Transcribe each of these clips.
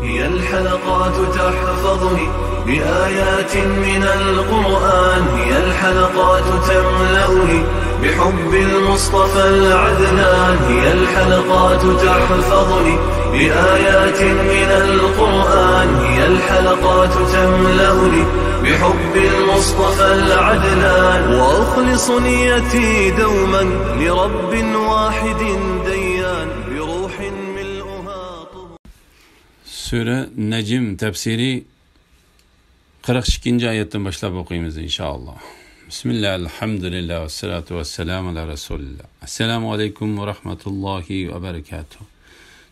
هي الحلقات تحفظني بآيات من القرآن، هي الحلقات تملأني بحب المصطفى العدنان، هي الحلقات تحفظني بآيات من القرآن، هي الحلقات تملأني بحب المصطفى العدنان، وأخلص نيتي دوما لرب واحد ديان بروح ملؤها طهور. Sure Necm tefsiri 42. ayetten başlayıp okuyumuz inşallah. Bismillah, elhamdülillah, ve salatu ve selamu ala Resulillah. Esselamu aleyküm ve rahmetullahi ve berekatuhu.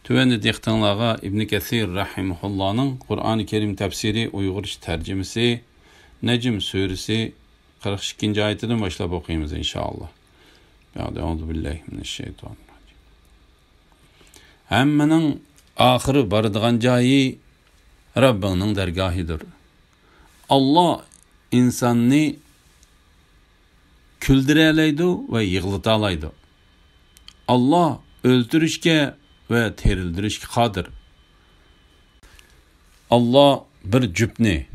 Tüvendi diktanlağa İbn Kesir rahimullah'ın Kur'an-ı Kerim tefsiri Uygur tercümesi Necm suresi 42. ayetinden başlayıp okuyumuz inşallah. Euzubillahimineşşeytanirracim. Hemmenin ahırı barıdığan cayı Rabbinin dergahıdır. Allah insanını küldürelaydı ve yığılıtalaydı. Allah öldürüşke ve terildirişke kadir. Allah bir cüpni,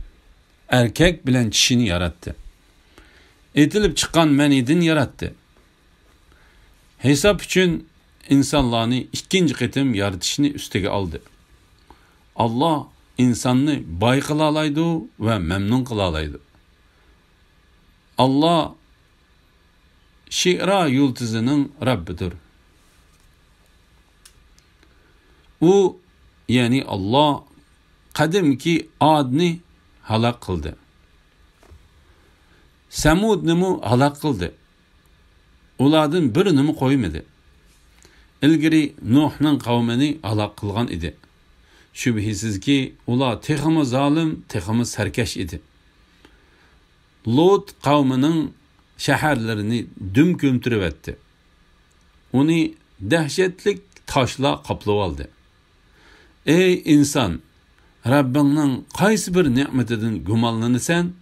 erkek bilen kişini yarattı. Etilip çıkan menidin yarattı. Hesap için insanlarını ikinci kıtım yaratışını üstüge aldı. Allah insanını bay kılalaydı ve memnun kılalaydı. Allah Şira yıldızının Rabbidir. O yani Allah kadimki adını halak kıldı. Semud'ni mu halak kıldı. Ulardan birini mi koymadı. İlgiri Nuh'nın kavmini halak kılgan idi. Şübhisiz ki ular teximi zalim, teximi serkeş idi. Lut kavminin şehirlerini düm gömtürüp etti. Onu dehşetlik taşla kaplıp aldı. Ey insan, Rabbinin qaysi bir nimetidin gumanlanısan?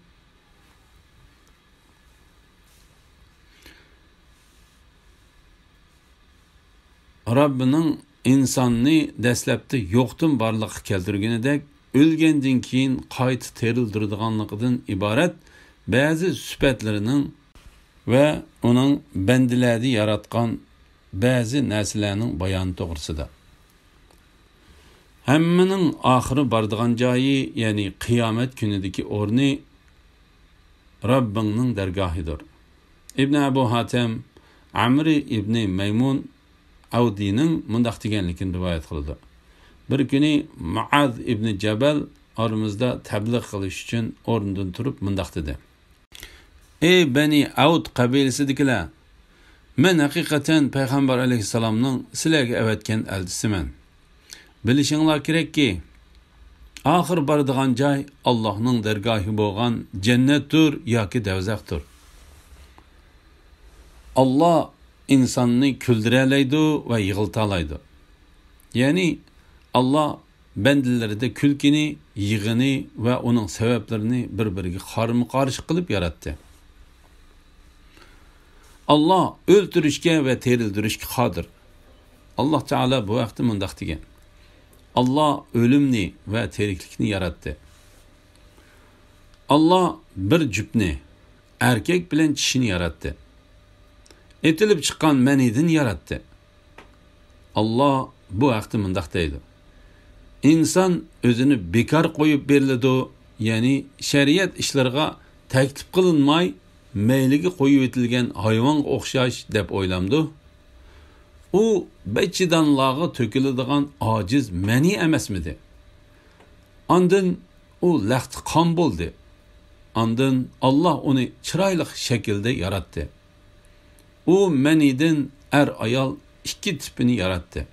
Rabbinin insanını deslepti yoktun barlığı keltirgenidek, ölgendin keyin qaytı terildirdiganlıqdan ibaret bazı süpetlerinin ve onun bendilədi yaratkan bazı neslerinin bayanı doğrusuda. Hemmenin ahırı bardığan cayı yani kıyamet günüdeki orni Rabbinin dergahıdır. İbn Ebu Hatem Amri İbni Meymun Avdi'nin mundaq deganligini rivayet kıldı. Bir günü Muaz İbni Cebel aramızda tebliğ kılış için orundan turup mundaq dedi. Ey Beni Avd kabilesidikiler, men hakikaten Peygamber aleyhisselamның sizlarga evetken eldisimen. Bilişinglar kerek ki, ahir baradigan joy Allah'ның dergahı bo'lgan cennettir yoki devzaqdir. Allah insanını küldürelaydı ve yığıltalaydı. Yani Allah bendilerinde külkini, yığını ve onun sebeplerini birbiriga karma karşı kılıp yarattı. Allah öldürüşke ve terildirişke kadir. Allah Teala bu vakti mundaq degan. Allah ölümni ve teriklikni yarattı. Allah bir cüpni, erkek bilen kişini yarattı. Etilip çıkan menidin yarattı. Allah bu vakti mundaq deydi. İnsan özünü bekar koyup berildi, yani şeriat işlerine teklif kılınmay, meyligi koyup etilgen hayvan okşaş dep oylamdı. O beçidanlığı tökülüdüğün aciz meni emesmidi. Andın o laht kan buldu. Andın Allah onu çıraylık şekilde yarattı. O menidin er ayal iki tipini yarattı.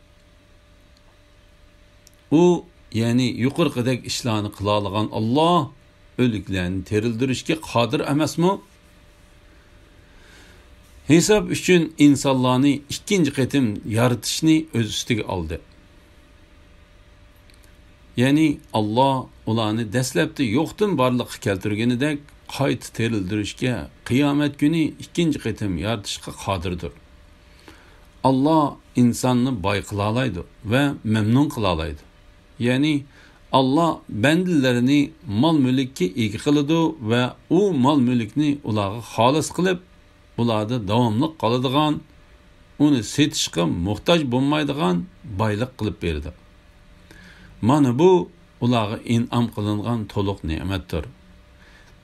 O yani yukarıdaki işlerini kılalıgan Allah ölüklerini terildirişke kadir emesmi? Hesap üçün insanlarını ikinci kıtım yaratışını öz üstüge aldı. Yani Allah ularını deslepti yoktun barlık keltirgenidek qayt terildirişke kıyamet günü ikinci kıtım yaratışka kadirdir. Allah insanını bay kılalaydı ve memnun kılalaydı. Yani Allah bandilarini mol-mulkka ega qiladi va u mol-mulkni ularga xolis qilib, ularda davomli qoladigan, uni setishga muhtoj bo'lmaydigan boylik qilib berdi. Mana bu ularga in'om qilingan to'liq ne'matdir.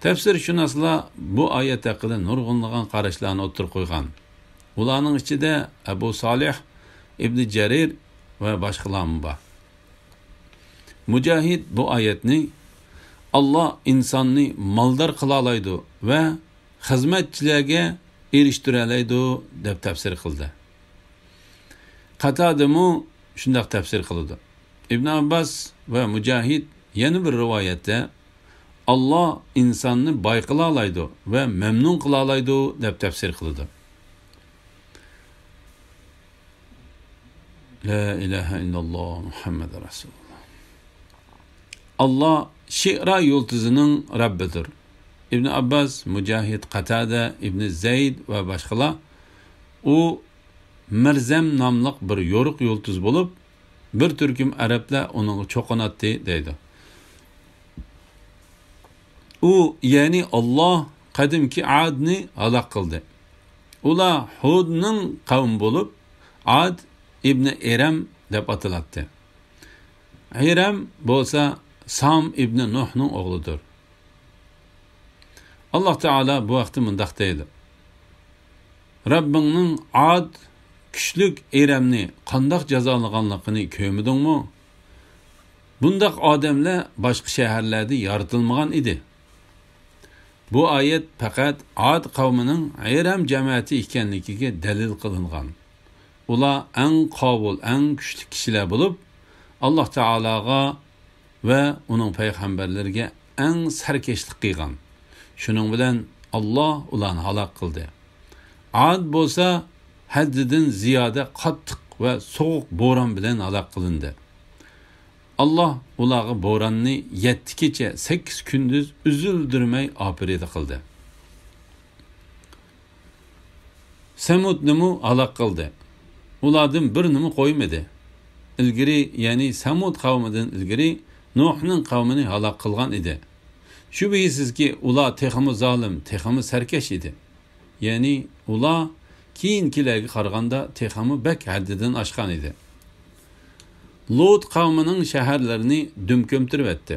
Tafsirshunoslar bu oyat haqida nurg'unlagan qarashlarni o'tirib qo'ygan. Ularning ichida Abu Solih ibn Jarir va boshqalar bor. Mujahid bu oyatni Allah insonni maldor qila oladi va xizmatchilarga erishtira oladi deb tafsir qildi. Qatadami shunday tafsir qildi. Ibn Abbas va Mujahid yana bir rivoyatda Allah insonni boy qila oladi va mamnun qila oladi deb tafsir qildi. La ilaha illalloh Muhammad Rasulullah. Allah Şira yultuzining Rabbidir. İbn Abbas, Mujahid, Qatada, İbn Zayd va boshqalar u Mirzam nomli bir yo'riq yulduz bo'lib, bir turkum arablar uni cho'qinatdi deydi. U ya'ni Allah qadimki Adni halok qildi. Ular Hudning qavm bo'lib, Ad ibn Iram deb ataladi. Iram bo'lsa Sam ibn Nuhning o'g'lidir. Allah Teala bu vaqtda mundaq deydi. Rabbingning Ad kuchlik Iramni qandoq jazolaganligini ko'rmadingmi? Bundaq odamlar boshqa shaharlarda yaratilmagan edi. Bu oyat faqat Ad qavmining Iram jamoati ekanligiga dalil qilingan. Ular eng qobil, eng kuchli kishilar bo'lib, Allah Taolaga va uning payg'ambarlariga eng sarkashlik qilgan. Shuning bilan Allah ularni halok qildi. Ad bo'lsa haddidan ziyoda qattiq va sovuq bo'ron bilan halok qilindi. Allah ularga bo'ronni 7 kecha 8 kunduz uzildirmay operida qildi. Samudni halok qildi. Ulardan birini qo'ymadi. Ilgari, ya'ni Samud qavmidan ilgari Nuhning qavmini halok qilgan edi. Shubhisizki ular texmi zolim, texmi sarkash edi. Ya'ni ular keyingilarga qaraganda texmi bak haddidan oshgan edi. Lut qavmining shaharlarini dum ko'mtirib etdi.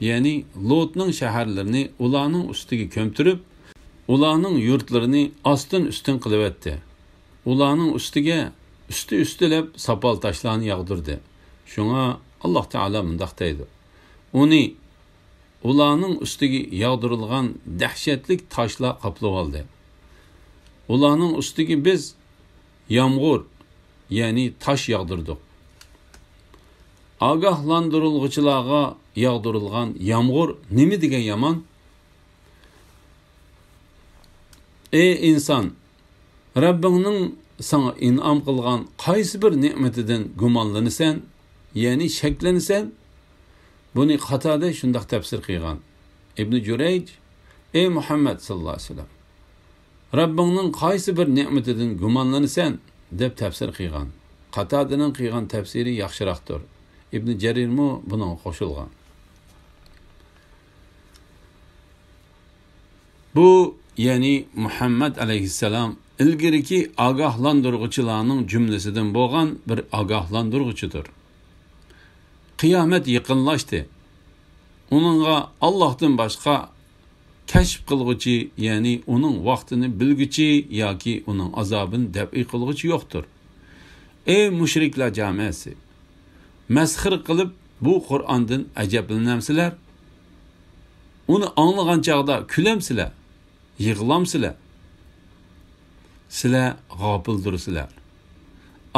Ya'ni Lutning shaharlarini ularning ustiga ko'mtirib, ularning yurtlarini ostin-ustin qilib etdi. Ularning ustiga üstülep sapal taşlarını yağdırdı. Şuna Allah Teala mundaq deydi. Uni ularning ustiga yağdırılgan dahshatlik taşlar qaplab oldi. Ularning ustiga biz yağmur, ya'ni taş yağdırdık. Agahlandırılgıçılarga yağdırılgan yağmur nima degan yaman? Ey insan, Rabbingning sana in'am qilgan qaysi bir ne'matidan gumonlanasan, ya'ni shaklanasan, buni Qatada shunday tafsir qilgan. Ibn Jurayj, ey Muhammad sallallohu alayhi vasallam, Rabbingning qaysi bir ne'matidan gumonlanasan deb tafsir qilgan. Qatadaning qilgan tafsiri yaxshiroqdir. Ibn Jarirmi bunga qo'shilgan. Bu ya'ni Muhammad alayhissalom ilgiriki agahlandırgıçılarning cümlesinden bo'lgan bir agahlandırgıçıdır. Qiyomat yaqinlashdi. Uningga Allohdan boshqa kashf qilguvchi, ya'ni uning vaqtini bilguchi yoki uning azobini dab'i qilguvchi yo'qdir. Ey mushriklar jamiyasi, masxir qilib bu Qur'ondan ajablanamsizlar? Uni anglagan chaqda kulamsizlar, yig'lamsizlar. Sizlar g'ofildirsizlar.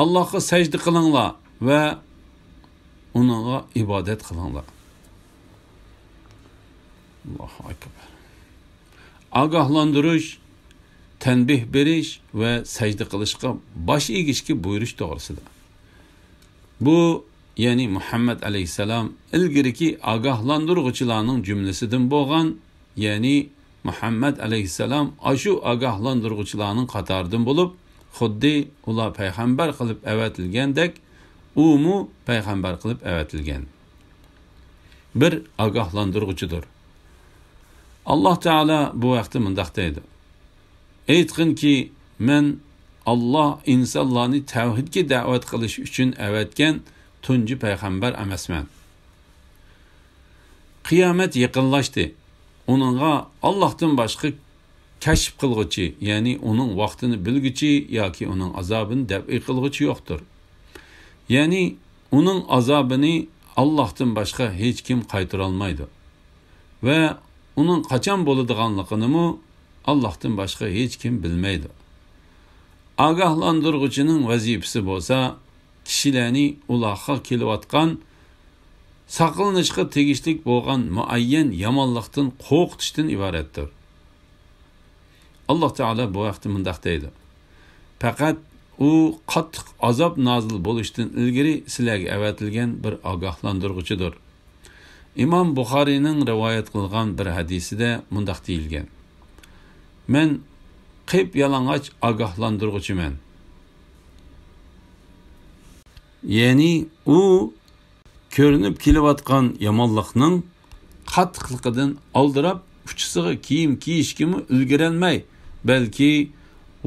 Allohga sajda qilinglar va uningga ibodat qilinglar. Allohu akbar. Ogohlantirish, tanbih berish va sajda qilishga bosh egishga buyurish to'g'risida. Bu ya'ni Muhammad alayhisalom ilgiriki ogohlantiruvchilarning jumlasidan bo'lgan, ya'ni Muhammad alayhissalom ashu agahlandırgıçılarning qatoridan bo'lib, xuddi ular payg'ambar qilib avatilgandek, u mu payg'ambar qilib avatilgan. bir agahlandırğucudur. Allah Teala bu vaqtda mundaq deydi: "Aytqinki, men Allah insonlarni tavhidga da'vat qilish uchun avatgan tunji payg'ambar emasman. Qiyomat yaqinlashdi. Onunğa Allah'tan boshqa kashf qilg'uchi, ya'ni uning vaqtini bilguchi yoki uning azobini dab'i qilg'uchi yo'qdir. Ya'ni uning azobini Allah'tan boshqa hech kim qaytara olmaydi. Va uning qachon bo'ladiganligini Allah'tan boshqa hech kim bilmaydi. Agahlandırğuchining vazifasi bo'lsa, kishilarni ularga kelayotgan saqlanishga tegishlik bo'lgan muayyan yomonlikdan qo'rqitishdan iboratdir. Allah Teala bu vaqtda mundaq deydi: "Faqat u qattiq azob nozil bo'lishdan ilgari sizlarga avatilgan bir agahlandırğuchidir." İmam Buxoriyning rivoyat qilgan bir hadisida mundaq deyilgan: "Men qeyp yalang'och agahlandırğuchiman." Ya'ni u ko'rinib kelayotgan yomonlikning qattiqligidan oldirab uchisiga kiyim kiyishga ulgurolmay, balki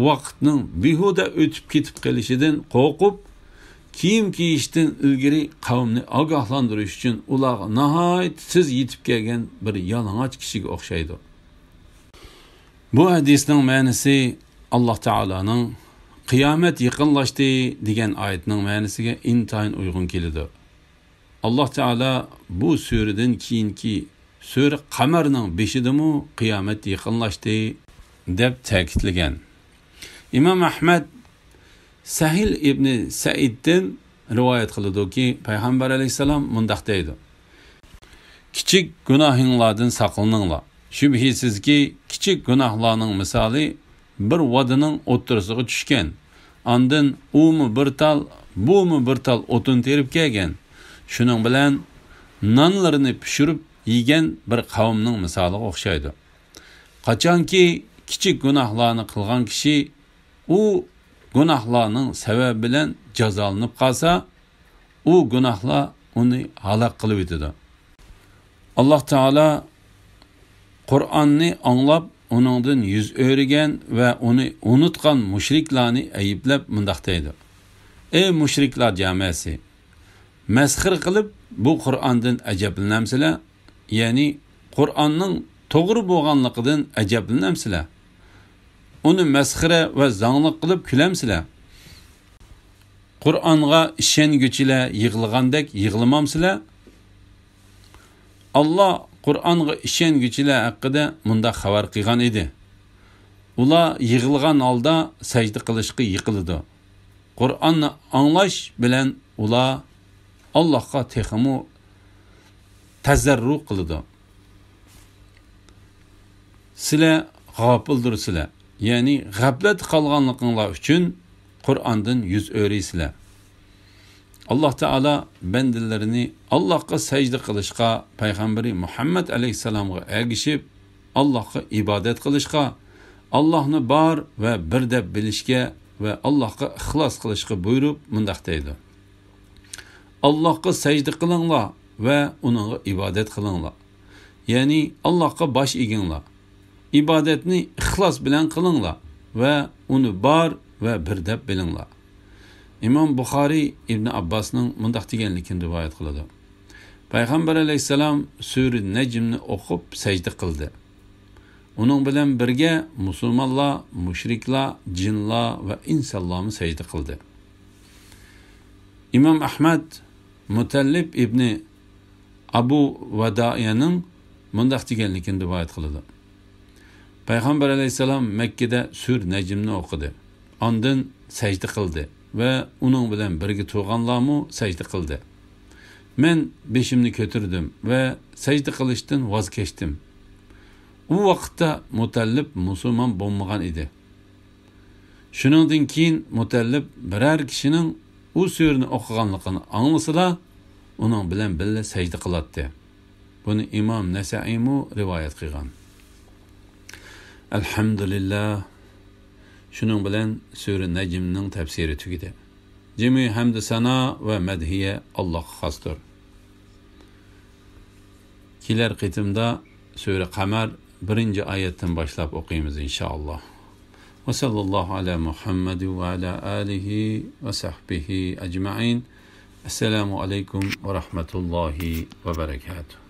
vaqtning behuda o'tib ketib qolishidan qo'rqib, kiyim kiyishdan ilgari qavmni ogohlantirish uchun ular nihoyat siz yetib kelgan bir yalang'och kishiga o'xshaydi. Bu hadisning ma'nosi Alloh taolaning qiyomat yaqinlashdi degan oyatning ma'nosiga intayin uyg'un keladi. Alloh taolo bu suradan keyingi sura Qamarning 5idami qiyomat yaqinlashdi deb ta'kidlagan. İmam Ahmad Sahil ibn Said'dan rivoyat qiladi-ki, Payg'ambar alayhisalom mundaq deydi: "Kichik gunohinglardan saqlaninglar. Shubhisizki, kichik gunohlarning misoli bir vodining o'ttirisiga tushgan. Ondan umi bir tal, bumi bir tal o'tin terib kelgan. Shuning bilan nonlarini pishirib yegan bir qavmning misoliga o'xshaydi. Qachonki kichik gunohlarni qilgan kishi u gunohlarning sababi bilan jazolanib qolsa, u gunohlar uni halok qilib etadi." Alloh taolo Qur'onni anglab, uningdan yuz o'rgan va uni unutgan mushriklarni ayblab mundaq deydi: "Ey mushriklar jamoasi, masxir qilib bu Qur'ondan ajablanamsizlar? Ya'ni Qur'onning to'g'ri bo'lganligidan ajablanamsizlar? Uni masxira va zanglik qilib kulamsizlar? Qur'onga ishonguchilar yig'ilgandek yig'lamamsizlar?" Allah Qur'onga ishonguchilar haqida munda xabar qilgan edi: ular yig'ilgan holda sajda qilishga yiqiladi. Qur'onni anglash bilan ular Allohga texmu tazarru qiladi. Sizlar g'ofildirsizlar, ya'ni g'aflat qolganliginglar uchun Qur'ondan yuz o'raysizlar. Allah Teala bendilerini Allah'a secde kılışka, Peygamberi Muhammed Aleyhisselam'a ergişip, Allah'a ibadet kılışka, Allah'ını bar ve bir de bilişke ve Allah'a ihlas kılışka buyurup mundaktaydı. Allah'a secde kılınla ve ona ibadet kılınla. Yani Allah'a baş eginla. İbadetini ihlas bilen kılınla ve onu bar ve bir de bilinla. İmam Buxoriy İbn Abbasning mundaq deganligini rivoyat qiladi: Payg'ambar alayhisalom sura Najmni o'qib sajda qildi. Uning bilan birga musulmonlar, mushriklar, jinlar va insonlarni sajda qildi. İmam Ahmad Mutallib ibn Abu Vadayaning mundaq deganligini rivoyat qiladi: Payg'ambar alayhisalom Makkada sura Najmni o'qidi. Ondan sajda qildi ve onun bilen birge tuğanlarımı secde kıldı. Men beşimni kötürdüm ve secde kılıştan vazgeçtim. O vakitte Mutallib Müslüman bulmagan idi. Şunundan keyin Mutallib birer kişinin o sürünü okuganlıqını anlasıla, onun bilen bille secde kılattı. Bunu İmam Nesai'mu rivayet kılgan. Elhamdülillah. Şunun bilen Sure Najmning tafsiri tugidi. Cemi hamd sana ve medhiye Allah'a xasdır. kelar qitimda sura Qamar 1-oyatdan boshlab o'qiymiz inshaalloh. Va sallallohu ala Muhammad va ala alihi va sahbihi ajma'in. Assalomu alaykum va rahmatullohi va barakatuh.